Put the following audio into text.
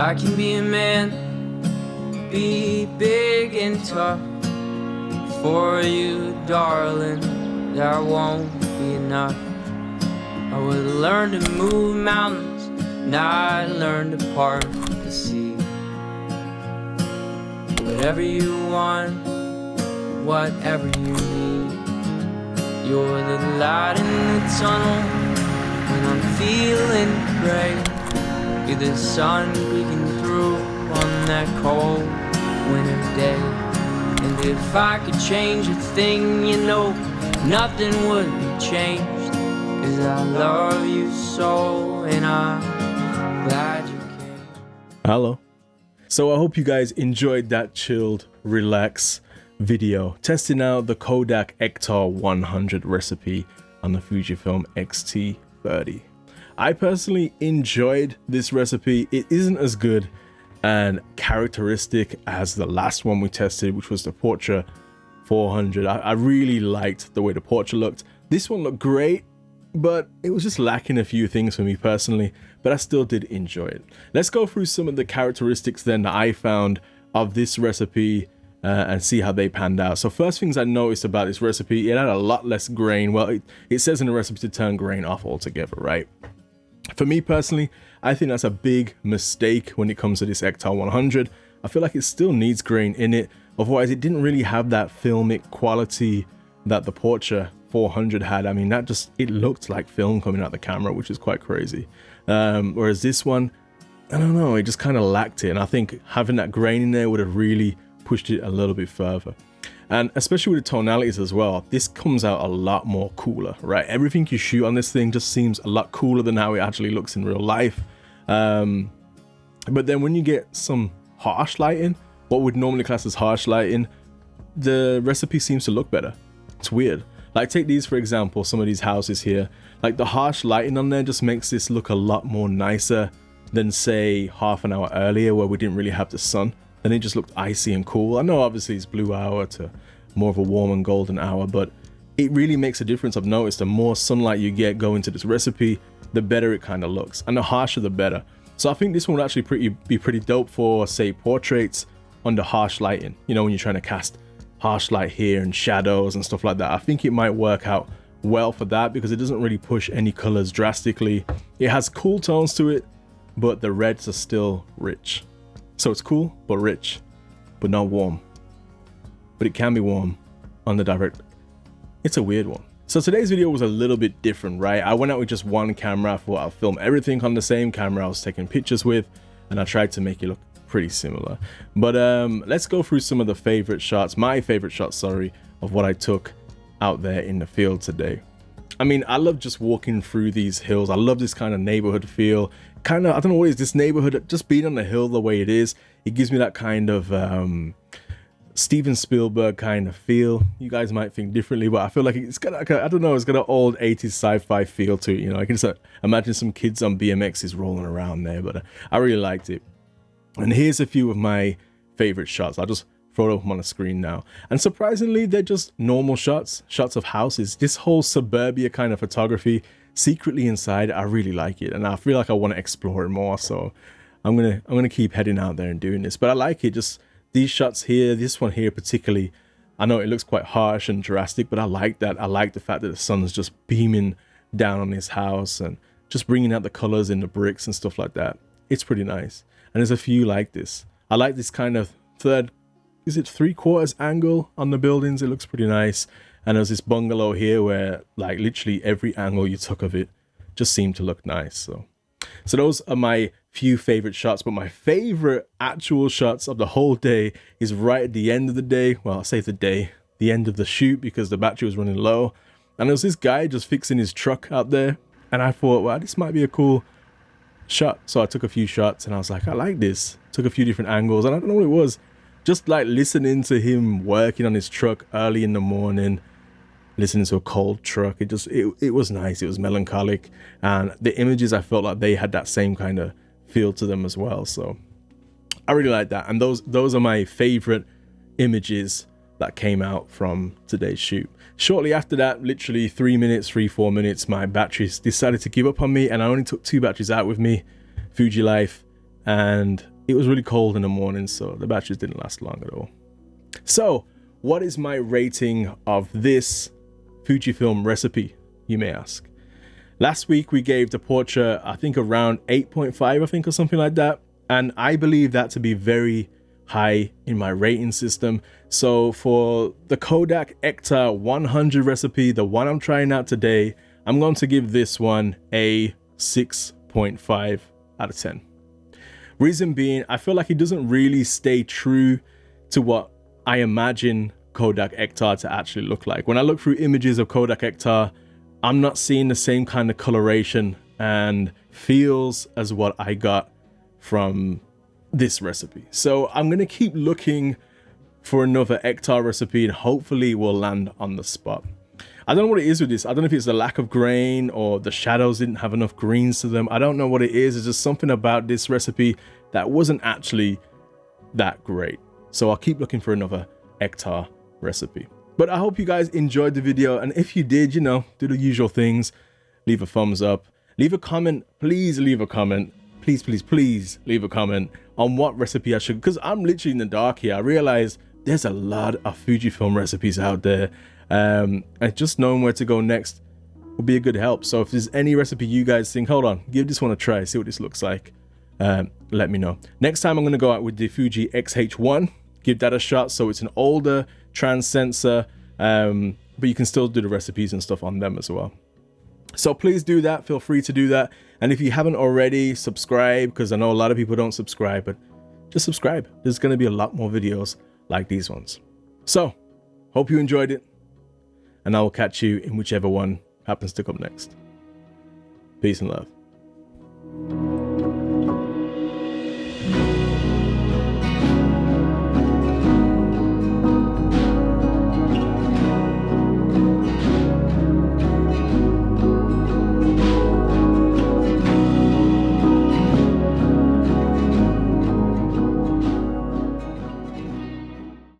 I can be a man, be big and tough. For you, darling, that won't be enough. I would learn to move mountains, not learn to part the sea. Whatever you want, whatever you need, you're the light in the tunnel when I'm feeling gray. You're the sun peeking through on that cold winter day. And if I could change a thing, you know, nothing would be changed. 'Cause I love you so, and I'm glad you came. Hello. So I hope you guys enjoyed that chilled, relax video testing out the Kodak Ektar 100 recipe on the Fujifilm X-T30. I personally enjoyed this recipe. It isn't as good and characteristic as the last one we tested, which was the Portra 400. I really liked the way the Portra looked. This one looked great, but it was just lacking a few things for me personally, but I still did enjoy it. Let's go through some of the characteristics then that I found of this recipe and see how they panned out. So first things I noticed about this recipe, it had a lot less grain. Well, it says in the recipe to turn grain off altogether, right? For me personally, I think that's a big mistake when it comes to this Ektar 100. I feel like it still needs grain in it. Otherwise, it didn't really have that filmic quality that the Portra 400 had. I mean, it looked like film coming out the camera, which is quite crazy. Whereas this one, I don't know, it just kind of lacked it. And I think having that grain in there would have really pushed it a little bit further. And especially with the tonalities as well, this comes out a lot more cooler, right? Everything you shoot on this thing just seems a lot cooler than how it actually looks in real life. But then when you get some harsh lighting, what would normally class as harsh lighting, the recipe seems to look better. It's weird. Like take these for example, some of these houses here, like the harsh lighting on there just makes this look a lot more nicer than say half an hour earlier where we didn't really have the sun. And it just looked icy and cool. I know obviously it's blue hour to more of a warm and golden hour, but it really makes a difference. I've noticed the more sunlight you get going to this recipe, the better it kind of looks, and the harsher the better. So I think this one would actually be pretty dope for say portraits under harsh lighting. You know, when you're trying to cast harsh light here and shadows and stuff like that. I think it might work out well for that because it doesn't really push any colors drastically. It has cool tones to it, but the reds are still rich. So it's cool, but rich, but not warm. But it can be warm on the direct. It's a weird one. So today's video was a little bit different, right? I went out with just one camera. I thought I'll film everything on the same camera I was taking pictures with, and I tried to make it look pretty similar. But let's go through some of the favorite shots, my favorite shots, sorry, of what I took out there in the field today. I mean, I love just walking through these hills. I love this kind of neighborhood feel. Kind of, I don't know what it is, this neighborhood, just being on the hill the way it is, it gives me that kind of Steven Spielberg kind of feel. You guys might think differently, but I feel like it's got like I don't know, it's got an old 80s sci-fi feel to it. You know, I can just imagine some kids on BMXs rolling around there, but I really liked it. And here's a few of my favorite shots. I'll just throw it up on the screen now. And surprisingly, they're just normal shots of houses. This whole suburbia kind of photography, secretly inside, I really like it, and I feel like I want to explore it more. So I'm gonna keep heading out there and doing this. But I like it. Just these shots here, this one here particularly. I know it looks quite harsh and drastic, but I like that. I like the fact that the sun's just beaming down on this house and just bringing out the colors in the bricks and stuff like that. It's pretty nice. And there's a few like this. I like this kind of three-quarters angle on the buildings. It looks pretty nice. And there's this bungalow here where like literally every angle you took of it just seemed to look nice. So those are my few favorite shots, but my favorite actual shots of the whole day is right at the end of the day. Well, I'll say the end of the shoot, because the battery was running low. And there was this guy just fixing his truck out there. And I thought, wow, this might be a cool shot. So I took a few shots and I was like, I like this. Took a few different angles, and I don't know what it was. Just like listening to him working on his truck early in the morning, listening to a cold truck. It was nice. It was melancholic, and the images, I felt like they had that same kind of feel to them as well. So I really like that. And those are my favorite images that came out from today's shoot. Shortly after that, literally 3-4 minutes, my batteries decided to give up on me, and I only took 2 batteries out with me, Fuji Life, and it was really cold in the morning, so the batteries didn't last long at all. So what is my rating of this Fujifilm recipe, you may ask? Last week we gave the portrait, I think around 8.5, I think, or something like that. And I believe that to be very high in my rating system. So for the Kodak Ektar 100 recipe, the one I'm trying out today, I'm going to give this one a 6.5 out of 10. Reason being, I feel like it doesn't really stay true to what I imagine Kodak Ektar to actually look like. When I look through images of Kodak Ektar, I'm not seeing the same kind of coloration and feels as what I got from this recipe. So I'm going to keep looking for another Ektar recipe and hopefully we'll land on the spot. I don't know what it is with this. I don't know if it's the lack of grain or the shadows didn't have enough greens to them. I don't know what it is. It's just something about this recipe that wasn't actually that great. So I'll keep looking for another Ektar recipe. But I hope you guys enjoyed the video. And if you did, you know, do the usual things. Leave a thumbs up. Leave a comment. Please leave a comment. Please, please, please leave a comment on what recipe I should, because I'm literally in the dark here. I realize there's a lot of Fujifilm recipes out there. And just knowing where to go next will be a good help. So if there's any recipe you guys think, hold on, give this one a try, see what this looks like, let me know. Next time I'm going to go out with the Fuji X-H1, give that a shot. So it's an older trans sensor, but you can still do the recipes and stuff on them as well. So please do that. Feel free to do that. And if you haven't already, subscribe, because I know a lot of people don't subscribe, but just subscribe. There's going to be a lot more videos like these ones. So hope you enjoyed it. And I will catch you in whichever one happens to come next. Peace and love.